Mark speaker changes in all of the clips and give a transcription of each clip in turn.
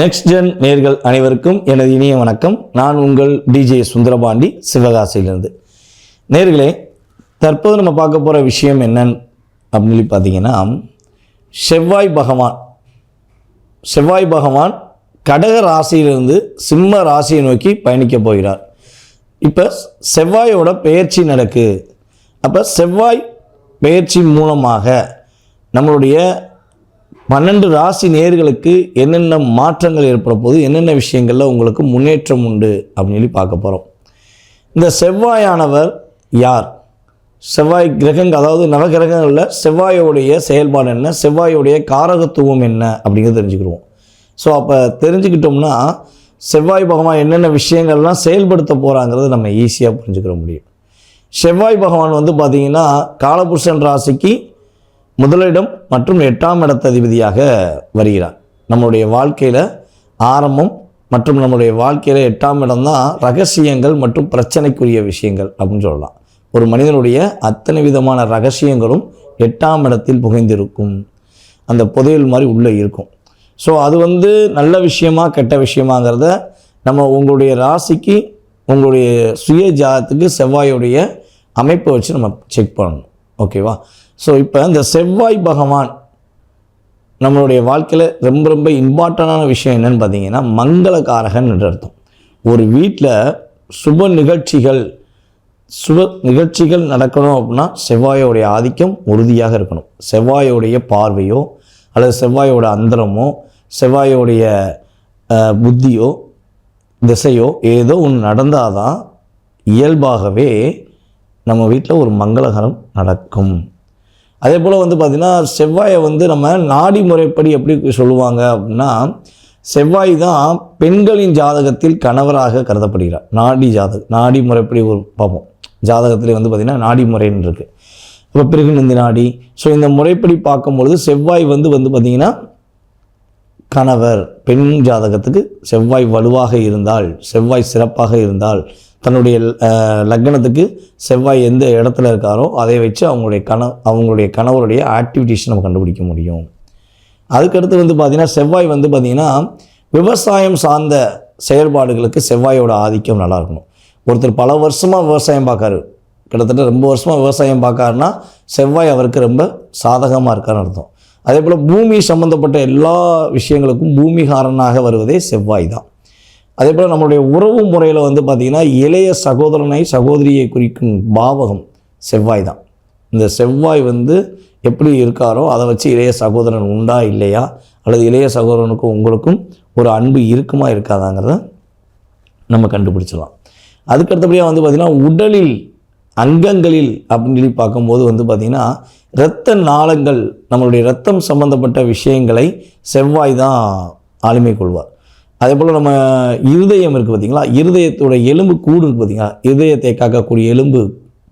Speaker 1: Next gen நேர்கள் அனைவருக்கும் எனது இனிய வணக்கம். நான் உங்கள் டிஜே சுந்தரபாண்டி, சிவகாசியிலிருந்து. நேர்களே, தற்போது நம்ம பார்க்க போகிற விஷயம் என்னன்னு அப்படின்னு சொல்லி பார்த்தீங்கன்னா, செவ்வாய் பகவான் கடக ராசியிலிருந்து சிம்ம ராசியை நோக்கி பயணிக்க போகிறார். இப்போ செவ்வாயோட பெயர்ச்சி நடக்கு. அப்போ செவ்வாய் பெயர்ச்சி மூலமாக நம்மளுடைய 12 ராசி நேயர்களுக்கு என்னென்ன மாற்றங்கள் ஏற்பட போகுது, என்னென்ன விஷயங்களில் உங்களுக்கு முன்னேற்றம் உண்டு அப்படின்னு சொல்லி பார்க்க போகிறோம். இந்த செவ்வாயானவர் யார்? செவ்வாய் கிரகங்கள், அதாவது நவகிரகங்களில் செவ்வாயோடைய செயல்பாடு என்ன, செவ்வாயோடைய காரகத்துவம் என்ன அப்படிங்கிறது தெரிஞ்சுக்கிடுவோம். ஸோ அப்போ தெரிஞ்சுக்கிட்டோம்னா செவ்வாய் பகவான் என்னென்ன விஷயங்கள்லாம் செயல்படுத்த போகிறாங்கிறது நம்ம ஈஸியாக புரிஞ்சுக்கிற முடியும். செவ்வாய் பகவான் பார்த்திங்கன்னா காலபுருஷன் ராசிக்கு முதலிடம் மற்றும் 8ஆம் இடத்த அதிபதியாக வருகிறார். நம்மளுடைய வாழ்க்கையில் ஆரம்பம் மற்றும் நம்மளுடைய வாழ்க்கையில் 8ஆம் இடம் தான் ரகசியங்கள் மற்றும் பிரச்சனைக்குரிய விஷயங்கள் அப்படின்னு சொல்லலாம். ஒரு மனிதனுடைய அத்தனை விதமான ரகசியங்களும் 8ஆம் இடத்தில் புகைந்திருக்கும். அந்த புதையல் மாதிரி உள்ளே இருக்கும். ஸோ அது நல்ல விஷயமா கெட்ட விஷயமாங்கிறத நம்ம உங்களுடைய ராசிக்கு, உங்களுடைய சுய ஜாதத்துக்கு செவ்வாயுடைய அமைப்பை வச்சு நம்ம செக் பண்ணணும். ஓகேவா? ஸோ இப்போ இந்த செவ்வாய் பகவான் நம்மளுடைய வாழ்க்கையில் ரொம்ப ரொம்ப இம்பார்ட்டண்டான விஷயம் என்னென்னு பார்த்தீங்கன்னா, மங்களகாரகன் என்று அர்த்தம். ஒரு வீட்டில் சுப நிகழ்ச்சிகள் நடக்கணும் அப்படின்னா செவ்வாயோடைய ஆதிக்கம் உறுதியாக இருக்கணும். செவ்வாயோடைய பார்வையோ அல்லது செவ்வாயோட அந்தரமோ செவ்வாயோடைய புத்தியோ திசையோ ஏதோ ஒன்று நடந்தால் தான் இயல்பாகவே நம்ம வீட்டில் ஒரு மங்களகரம் நடக்கும். அதே போல் பார்த்திங்கன்னா செவ்வாயை நம்ம நாடி முறைப்படி எப்படி சொல்லுவாங்க அப்படின்னா, செவ்வாய் தான் பெண்களின் ஜாதகத்தில் கணவராக கருதப்படுகிறார். நாடி முறைப்படி ஒரு பார்ப்போம். ஜாதகத்திலே பார்த்திங்கன்னா நாடி முறைன்னு இருக்குது. இப்போ பிறகுநந்தி நாடி. ஸோ இந்த முறைப்படி பார்க்கும்பொழுது செவ்வாய் பார்த்திங்கன்னா கணவர், பெண் ஜாதகத்துக்கு செவ்வாய் வலுவாக இருந்தால், செவ்வாய் சிறப்பாக இருந்தால், தன்னுடைய லக்னத்துக்கு செவ்வாய் எந்த இடத்துல இருக்காரோ அதை வச்சு அவங்களுடைய கணவருடைய ஆக்டிவிட்டீஸ் நம்ம கண்டுபிடிக்க முடியும். அதுக்கடுத்து பார்த்திங்கன்னா செவ்வாய் பார்த்திங்கன்னா விவசாயம் சார்ந்த செயல்பாடுகளுக்கு செவ்வாயோட ஆதிக்கம் நல்லா இருக்கணும். ஒருத்தர் பல வருஷமாக விவசாயம் பார்க்காரு, கிட்டத்தட்ட ரொம்ப வருஷமாக விவசாயம் பார்க்காருன்னா செவ்வாய் அவருக்கு ரொம்ப சாதகமாக இருக்காருன்னு அர்த்தம். அதே போல் பூமி சம்மந்தப்பட்ட எல்லா விஷயங்களுக்கும் பூமிகாரனாக வருவதே செவ்வாய் தான். அதே போல் நம்மளுடைய உறவு முறையில் பார்த்திங்கன்னா இளைய சகோதரியை குறிக்கும் பாவகம் செவ்வாய் தான். இந்த செவ்வாய் எப்படி இருக்காரோ அதை வச்சு இளைய சகோதரன் உண்டா இல்லையா, அல்லது இளைய சகோதரனுக்கும் உங்களுக்கும் ஒரு அன்பு இருக்குமா இருக்காதாங்கிறத நம்ம கண்டுபிடிச்சிடலாம். அதுக்கடுத்தபடியாக பார்த்திங்கன்னா உடலில் அங்கங்களில் அப்படின்னு சொல்லி பார்க்கும்போது பார்த்திங்கன்னா இரத்த நாளங்கள், நம்மளுடைய இரத்தம் சம்பந்தப்பட்ட விஷயங்களை செவ்வாய் தான் ஆளுமை கொள்வார். அதே போல் நம்ம இருதயம் இருக்குது பார்த்திங்களா, இருதயத்தோட எலும்பு கூடு இருக்குது பார்த்திங்களா, இருதயத்தை காக்கக்கூடிய எலும்பு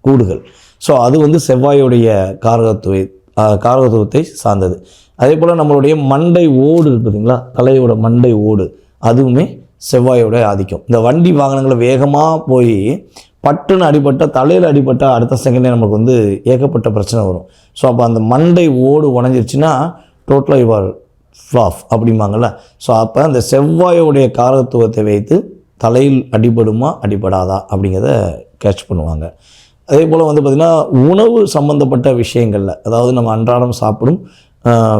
Speaker 1: கூடுகள். ஸோ அது செவ்வாயுடைய காரகத்துவத்தை சார்ந்தது. அதே போல் நம்மளுடைய மண்டை ஓடு இருக்குது பார்த்திங்களா, தலையோட மண்டை ஓடு, அதுவுமே செவ்வாயோட ஆதிக்கம். இந்த வண்டி வாகனங்களை வேகமாக போய் பட்டுன்னு அடிபட்டால், தலையில் அடிபட்டால் அடுத்த செகண்டே நமக்கு ஏகப்பட்ட பிரச்சனை வரும். ஸோ அப்போ அந்த மண்டை ஓடு உடஞ்சிருச்சுன்னா டோட்டலாக இவ்வாறு ஃப்ளாஃப் அப்படிம்பாங்கள்ல. ஸோ அப்போ அந்த செவ்வாயோடைய காரகத்துவத்தை வைத்து தலையில் அடிபடுமா அடிபடாதா அப்படிங்கிறத கேட்ச் பண்ணுவாங்க. அதே போல் பார்த்திங்கன்னா உணவு சம்மந்தப்பட்ட விஷயங்களில், அதாவது நம்ம அன்றாடம் சாப்பிடும்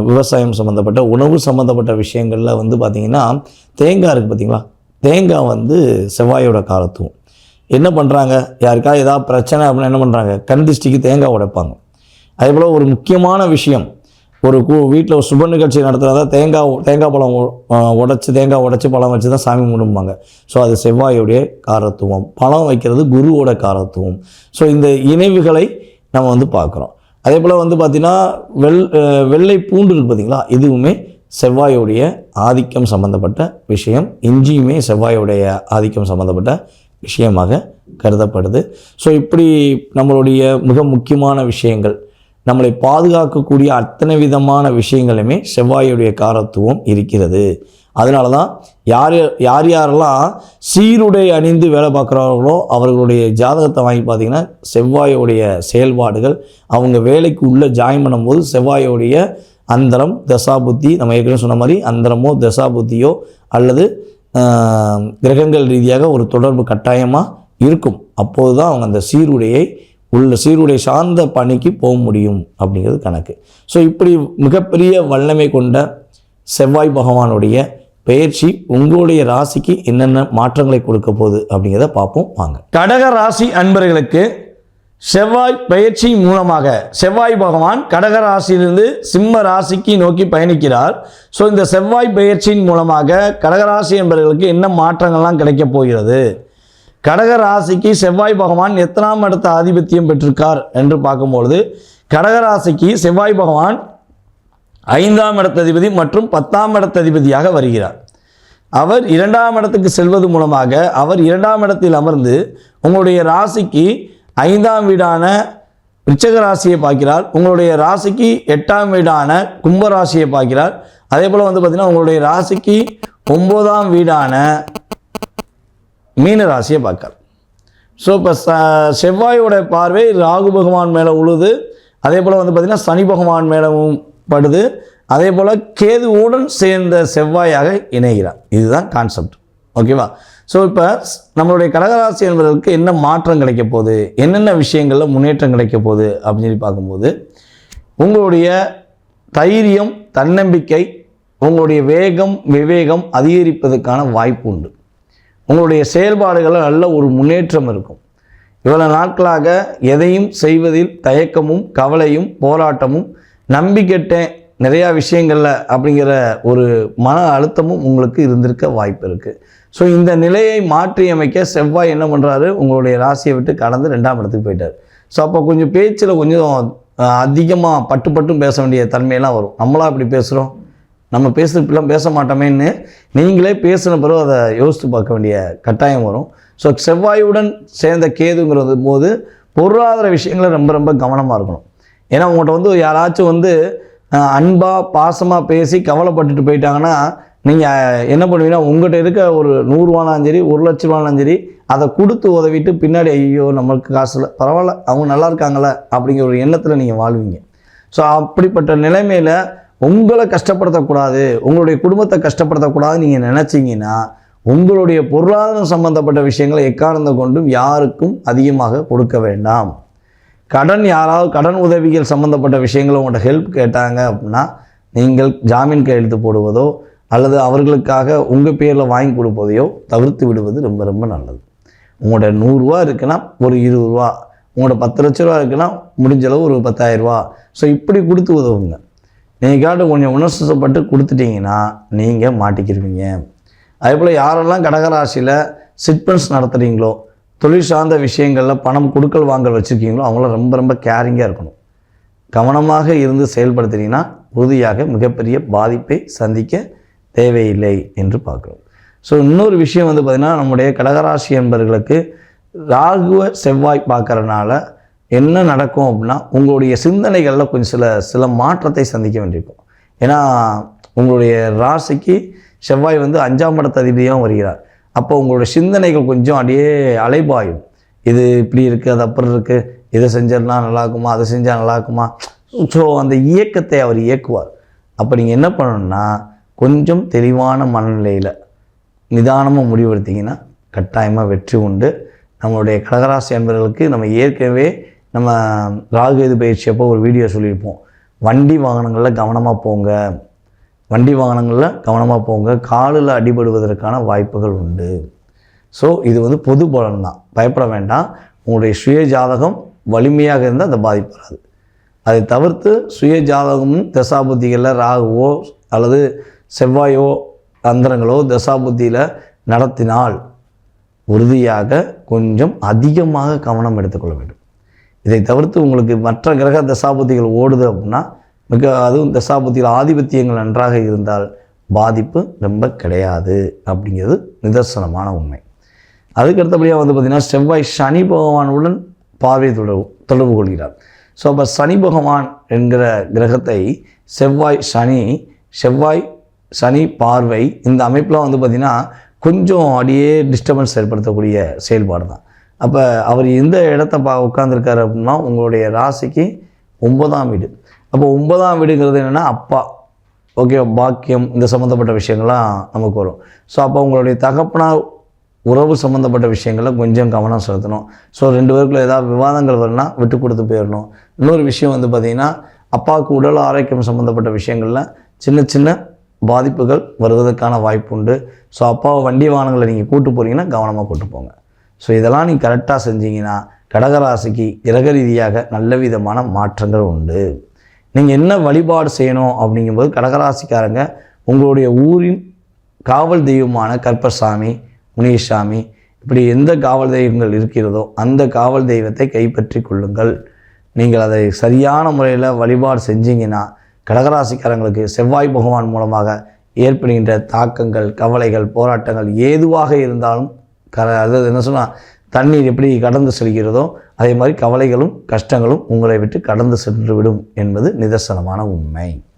Speaker 1: விவசாயம் சம்மந்தப்பட்ட உணவு சம்மந்தப்பட்ட விஷயங்களில் பார்த்திங்கன்னா தேங்காய் இருக்குது பார்த்திங்களா, தேங்காய் செவ்வாயோட காரத்துவம். என்ன பண்ணுறாங்க, யாருக்காவது ஏதாவது பிரச்சனை அப்படின்னா என்ன பண்ணுறாங்க, கண் திருஷ்டிக்கு தேங்காய் உடைப்பாங்க. அதே போல் ஒரு முக்கியமான விஷயம், ஒரு வீட்டில் ஒரு சுப நிகழ்ச்சி நடத்துகிறதா தேங்காய் பழம் உடைச்சி பழம் வச்சு தான் சாமி கும்பிடுவாங்க. ஸோ அது செவ்வாயோடைய காரத்துவம். பழம் வைக்கிறது குருவோட காரத்துவம். ஸோ இந்த இணைவுகளை நம்ம பார்க்குறோம். அதே போல் பார்த்திங்கன்னா வெள்ளை பூண்டு இருக்குது பார்த்திங்களா, இதுவுமே செவ்வாயோடைய ஆதிக்கம் சம்மந்தப்பட்ட விஷயம். இஞ்சியுமே செவ்வாயோடைய ஆதிக்கம் சம்மந்தப்பட்ட விஷயமாக கருதப்படுது. ஸோ இப்படி நம்மளுடைய மிக முக்கியமான விஷயங்கள், நம்மளை பாதுகாக்கக்கூடிய அத்தனை விதமான விஷயங்களுமே செவ்வாயுடைய காரத்துவம் இருக்கிறது. அதனால தான் யாரெல்லாம் சீருடை அணிந்து வேலை பார்க்குறார்களோ அவர்களுடைய ஜாதகத்தை வாங்கி பார்த்திங்கன்னா செவ்வாயோடைய செயல்பாடுகள், அவங்க வேலைக்கு உள்ளே ஜாயின் பண்ணும்போது செவ்வாயோடைய அந்தரம் தசாபுத்தி, நம்ம ஏற்கனவே சொன்ன மாதிரி அந்தரமோ தசாபுத்தியோ அல்லது கிரகங்கள் ரீதியாக ஒரு தொடர்பு கட்டாயமாக இருக்கும். அப்போது தான் அவங்க அந்த சீருடை சார்ந்த பணிக்கு போக முடியும் அப்படிங்கிறது கணக்கு. ஸோ இப்படி மிகப்பெரிய வல்லமை கொண்ட செவ்வாய் பகவானுடைய பெயர்ச்சி உங்களுடைய ராசிக்கு என்னென்ன மாற்றங்களை கொடுக்க போகுது அப்படிங்கிறத பார்ப்போம் வாங்க. கடக ராசி அன்பர்களுக்கு செவ்வாய் பயிற்சி மூலமாக செவ்வாய் பகவான் கடக ராசியிலிருந்து சிம்ம ராசிக்கு நோக்கி பயணிக்கிறார். ஸோ இந்த செவ்வாய் பயிற்சியின் மூலமாக கடகராசி என்பவர்களுக்கு என்ன மாற்றங்கள்லாம் கிடைக்கப் போகிறது, கடக ராசிக்கு செவ்வாய் பகவான் எத்தனாம் இடத்த ஆதிபத்தியம் பெற்றிருக்கார் என்று பார்க்கும்பொழுது கடகராசிக்கு செவ்வாய் பகவான் 5ஆம் இடத்ததிபதி மற்றும் 10ஆம் இடத்ததிபதியாக வருகிறார். அவர் 2ஆம் இடத்துக்கு செல்வது மூலமாக அவர் 2ஆம் இடத்தில் அமர்ந்து உங்களுடைய ராசிக்கு 5ஆம் வீடான விருச்சிக ராசியை பார்க்கிறார். உங்களுடைய ராசிக்கு 8ஆம் வீடான கும்பராசியை பார்க்கிறார். அதே போல் பார்த்திங்கன்னா உங்களுடைய ராசிக்கு 9ஆம் வீடான மீன ராசியை பார்க்கார். ஸோ இப்போ செவ்வாயோட பார்வை ராகு பகவான் மேலே உழுது, அதே போல் பார்த்திங்கன்னா சனி பகவான் மேலவும் படுது, அதே போல் கேதுவுடன் சேர்ந்த செவ்வாயாக இணைகிறார். இதுதான் கான்செப்ட். ஓகேவா? ஸோ இப்போ நம்மளுடைய கடகராசி என்பதற்கு என்ன மாற்றம் கிடைக்க போகுது, என்னென்ன விஷயங்களில் முன்னேற்றம் கிடைக்க போகுது அப்படின்னு சொல்லி பார்க்கும்போது உங்களுடைய தைரியம், தன்னம்பிக்கை, உங்களுடைய வேகம், விவேகம் அதிகரிப்பதற்கான வாய்ப்பு உண்டு. உங்களுடைய செயல்பாடுகளில் நல்ல ஒரு முன்னேற்றம் இருக்கும். இவ்வளவு நாட்களாக எதையும் செய்வதில் தயக்கமும் கவலையும் போராட்டமும் நம்பிக்கெட்டேன் நிறையா விஷயங்களில் அப்படிங்கிற ஒரு மன அழுத்தமும் உங்களுக்கு இருந்திருக்க வாய்ப்பு இருக்குது. ஸோ இந்த நிலையை மாற்றி அமைக்க செவ்வாய் என்ன பண்ணுறாரு, உங்களுடைய ராசியை விட்டு கடந்து 2ஆம் இடத்துக்கு போயிட்டார். ஸோ அப்போ கொஞ்சம் பேச்சில் கொஞ்சம் அதிகமாக பட்டும் பேச வேண்டிய தன்மையெல்லாம் வரும். நம்மளாம் அப்படி பேசுகிறோம், நம்ம பேசுகிறப்பெல்லாம் பேச மாட்டோமேன்னு நீங்களே பேசின பிறகு அதை யோசித்து பார்க்க வேண்டிய கட்டாயம் வரும். ஸோ செவ்வாயுடன் சேர்ந்த கேதுங்கிறது போது பொருளாதார விஷயங்களை ரொம்ப ரொம்ப கவனமாக இருக்கணும். ஏன்னா உங்கள்கிட்ட யாராச்சும் அன்பாக பாசமாக பேசி கவலைப்பட்டுட்டு போயிட்டாங்கன்னா நீங்கள் என்ன பண்ணுவீங்கன்னா உங்கள்கிட்ட இருக்க ஒரு 100 ரூபானாலும் சரி 1 லட்ச ரூபானாலும் சரி அதை கொடுத்து உதவிட்டு பின்னாடி ஐயோ நம்மளுக்கு காசு இல்லை, பரவாயில்ல அவங்க நல்லா இருக்காங்களே அப்படிங்கிற ஒரு எண்ணத்தில் நீங்கள் வாழ்வீங்க. ஸோ அப்படிப்பட்ட நிலைமையில் உங்களை கஷ்டப்படுத்தக்கூடாது, உங்களுடைய குடும்பத்தை கஷ்டப்படுத்தக்கூடாதுன்னு நீங்கள் நினச்சிங்கன்னா உங்களுடைய பொருளாதாரம் சம்பந்தப்பட்ட விஷயங்களை எக்காரணத்தை கொண்டும் யாருக்கும் அதிகமாக கொடுக்க வேண்டாம். யாராவது கடன் உதவிகள் சம்பந்தப்பட்ட விஷயங்களை உங்கள்கிட்ட ஹெல்ப் கேட்டாங்க அப்படின்னா நீங்கள் ஜாமீன் கையெழுத்து போடுவதோ அல்லது அவர்களுக்காக உங்கள் பேரில் வாங்கி கொடுப்பதையோ தவிர்த்து விடுவது ரொம்ப ரொம்ப நல்லது. உங்களோட 100 ரூபா இருக்குன்னா ஒரு 20 ரூபா, உங்களோட 10 லட்ச ரூபா இருக்குன்னா முடிஞ்சளவு ஒரு 10,000 ரூபா. ஸோ இப்படி கொடுத்து உதவுங்க. நீங்கள் கொஞ்சம் உணர்ச்சிப்பட்டு கொடுத்துட்டீங்கன்னா நீங்கள் மாட்டிக்கிருவீங்க. அதே போல் யாரெல்லாம் கடகராசியில் சிட்பன்ஸ் நடத்துகிறீங்களோ, தொழில் சார்ந்த விஷயங்களில் பணம் கொடுக்கல் வாங்கல் வச்சுருக்கீங்களோ அவங்களாம் ரொம்ப ரொம்ப கேரிங்காக இருக்கணும். கவனமாக இருந்து செயல்படுத்தினீங்கன்னா உறுதியாக மிகப்பெரிய பாதிப்பை சந்திக்க தேவையில்லை என்று பார்க்குறோம். ஸோ இன்னொரு விஷயம் பார்த்திங்கன்னா நம்முடைய கடகராசி என்பவர்களுக்கு ராகுவ செவ்வாய் பார்க்குறனால என்ன நடக்கும் அப்படின்னா உங்களுடைய சிந்தனைகளில் கொஞ்சம் சில மாற்றத்தை சந்திக்க வேண்டியிருக்கும். ஏன்னா உங்களுடைய ராசிக்கு செவ்வாய் 5ஆம் இடத்ததிபதியாக வருகிறார். அப்போ உங்களுடைய சிந்தனைகள் கொஞ்சம் அப்படியே அலைபாயும். இது இப்படி இருக்குது, அது அப்படி இருக்குது, இதை செஞ்சிடனா நல்லா இருக்குமா, அதை செஞ்சால் நல்லா இருக்குமா. ஸோ அந்த இயக்கத்தை அவர் இயக்குவார். அப்போ நீங்கள் என்ன பண்ணணும்னா கொஞ்சம் தெளிவான மனநிலையில் நிதானமாக முடிவெடுத்தீங்கன்னா கட்டாயமாக வெற்றி உண்டு. நம்மளுடைய கடகராசி என்பவர்களுக்கு நம்ம ஏற்கனவே நம்ம ராகு எது பயிற்சி அப்போ ஒரு வீடியோ சொல்லியிருப்போம். வண்டி வாகனங்களில் கவனமாக போங்க, காலில் அடிபடுவதற்கான வாய்ப்புகள் உண்டு. ஸோ இது பொது பலன் தான், பயப்பட வேண்டாம். உங்களுடைய சுய ஜாதகம் வலிமையாக இருந்தால் அந்த பாதிப்பு வராது. அதை தவிர்த்து சுய ஜாதகமும் தசாபுத்திகளில் ராகுவோ அல்லது செவ்வாயோ அந்தரங்களோ தசாபுத்தியில் நடத்தினால் உறுதியாக கொஞ்சம் அதிகமாக கவனம் எடுத்துக்கொள்ள வேண்டும். இதை தவிர்த்து உங்களுக்கு மற்ற கிரக தசாபுத்திகள் ஓடுது அப்படின்னா அதுவும் தசாபுத்தியில் ஆதிபத்தியங்கள் நன்றாக இருந்தால் பாதிப்பு ரொம்ப கிடையாது அப்படிங்கிறது நிதர்சனமான உண்மை. அதுக்கடுத்தபடியாக பார்த்திங்கன்னா செவ்வாய் சனி பகவானுடன் பார்வை தொடர்பு கொள்கிறார். ஸோ அப்போ சனி பகவான் என்கிற கிரகத்தை செவ்வாய் சனி பார்வை இந்த அமைப்பில் பார்த்திங்கன்னா கொஞ்சம் அப்படியே டிஸ்டர்பன்ஸ் ஏற்படுத்தக்கூடிய செயல்பாடு தான். அப்போ அவர் எந்த இடத்த உட்காந்துருக்காரு அப்படின்னா உங்களுடைய ராசிக்கு 9ஆம் வீடு. அப்போ 9ஆம் வீடுங்கிறது என்னென்னா அப்பா. ஓகே, பாக்கியம் இந்த சம்மந்தப்பட்ட விஷயங்கள்லாம் நமக்கு வரும். ஸோ அப்போ உங்களுடைய தகப்பனார் உறவு சம்மந்தப்பட்ட விஷயங்களில் கொஞ்சம் கவனம் செலுத்தணும். ஸோ 2 பேருக்குள்ள ஏதாவது விவாதங்கள் வரும்னா விட்டு கொடுத்து போயிடணும். இன்னொரு விஷயம் வந்து பார்த்திங்கன்னா, அப்பாவுக்கு உடல் ஆரோக்கியம் சம்மந்தப்பட்ட விஷயங்களில் சின்ன சின்ன பாதிப்புகள் வருவதற்கான வாய்ப்பு உண்டு. ஸோ அப்பாவை வண்டி வாகனங்களை நீங்கள் கூட்டு போகிறீங்கன்னா கவனமாக கூட்டு போங்க. ஸோ இதெல்லாம் நீங்கள் கரெக்டாக செஞ்சீங்கன்னா கடகராசிக்கு கிரக ரீதியாக நல்ல விதமான மாற்றங்கள் உண்டு. நீங்கள் என்ன வழிபாடு செய்யணும் அப்படிங்கும்போது கடகராசிக்காரங்க உங்களுடைய ஊரின் காவல் தெய்வமான கற்பசாமி, முனியசாமி, இப்படி எந்த காவல் தெய்வங்கள் இருக்கிறதோ அந்த காவல் தெய்வத்தை கைப்பற்றி கொள்ளுங்கள். நீங்கள் அதை சரியான முறையில் வழிபாடு செஞ்சீங்கன்னா கடகராசிக்காரங்களுக்கு செவ்வாய் பகவான் மூலமாக ஏற்படுகின்ற தாக்கங்கள், கவலைகள், போராட்டங்கள் எதுவாக இருந்தாலும் அதாவது என்ன சொன்னால், தண்ணீர் எப்படி கடந்து செல்கிறதோ அதே மாதிரி கவலைகளும் கஷ்டங்களும் உங்களை விட்டு கடந்து சென்று விடும் என்பது நிதர்சனமான உண்மை.